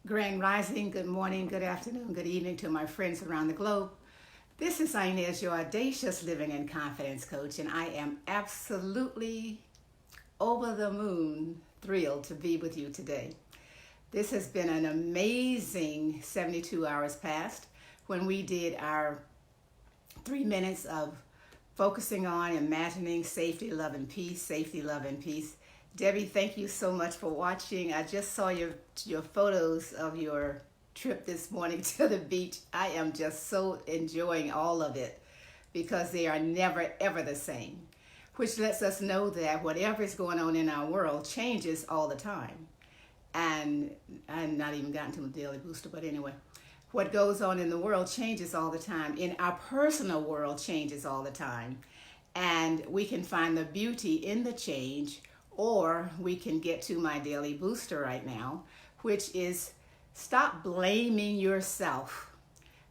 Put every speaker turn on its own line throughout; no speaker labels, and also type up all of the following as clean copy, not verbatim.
Grand Rising, good morning, good afternoon, good evening to my friends around the globe. This is Inez, your audacious living and confidence coach, and I am absolutely over the moon thrilled to be with you today. This has been an amazing 72 hours past when we did our 3 minutes of focusing on imagining safety, love, and peace, safety, love, and peace. Debbie, thank you so much for watching. I just saw your photos of your trip this morning to the beach. I am just so enjoying all of it because they are never ever the same, which lets us know that whatever is going on in our world changes all the time. And I've not even gotten to the daily booster, but anyway, what goes on in the world changes all the time. In our personal world changes all the time. And we can find the beauty in the change, or we can get to my daily booster right now, which is stop blaming yourself.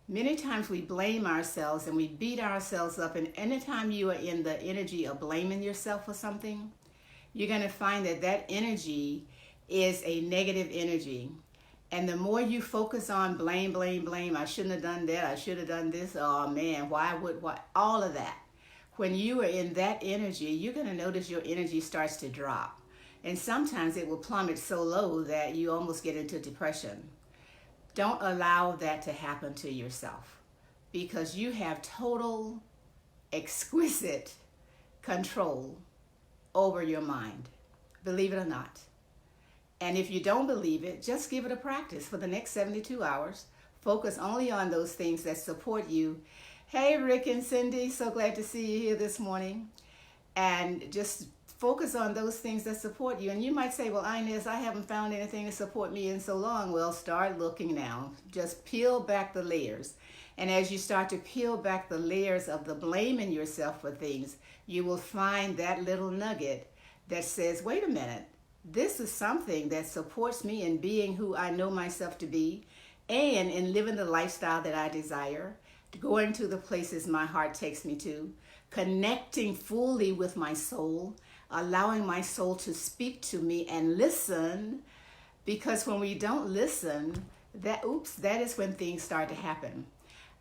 Many times we blame ourselves and we beat ourselves up, and anytime you are in the energy of blaming yourself for something, you're going to find that that energy is a negative energy. And the more you focus on blame, I shouldn't have done that, I should have done this, oh man, why, all of that. When you are in that energy, you're going to notice your energy starts to drop. And sometimes it will plummet so low that you almost get into depression. Don't allow that to happen to yourself, because you have total, exquisite control over your mind. Believe it or not. And if you don't believe it, just give it a practice for the next 72 hours. Focus only on those things that support you. Hey, Rick and Cindy, so glad to see you here this morning. And just focus on those things that support you. And you might say, well, Inez, I haven't found anything to support me in so long. Well, start looking now. Just peel back the layers. And as you start to peel back the layers of the blaming yourself for things, you will find that little nugget that says, wait a minute, this is something that supports me in being who I know myself to be and in living the lifestyle that I desire, going to the places my heart takes me to, connecting fully with my soul, allowing my soul to speak to me and listen, because when we don't listen, that is when things start to happen.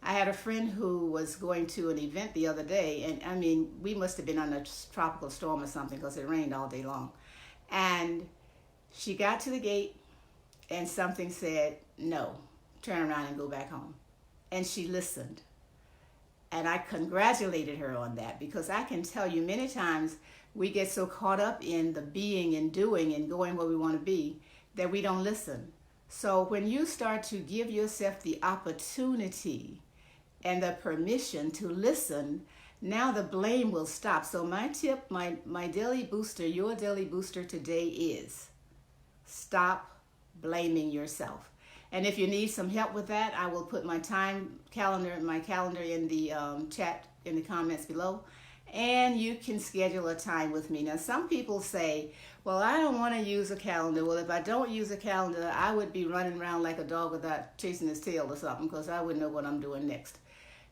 I had a friend who was going to an event the other day, and I mean, we must have been on a tropical storm or something because it rained all day long. And she got to the gate and something said, no, turn around and go back home. And she listened. And I congratulated her on that, because I can tell you many times we get so caught up in the being and doing and going where we want to be that we don't listen. So when you start to give yourself the opportunity and the permission to listen, now the blame will stop. So my tip, my daily booster, your daily booster today is stop blaming yourself. And if you need some help with that, I will put my calendar in the chat in the comments below, and you can schedule a time with me. Now, some people say, well, I don't want to use a calendar. Well, if I don't use a calendar, I would be running around like a dog without chasing his tail or something, because I wouldn't know what I'm doing next.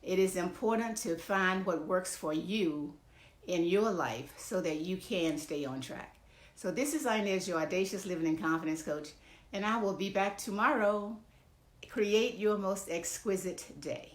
It is important to find what works for you in your life so that you can stay on track. So this is Inez, your audacious living and confidence coach, and I will be back tomorrow. Create your most exquisite day.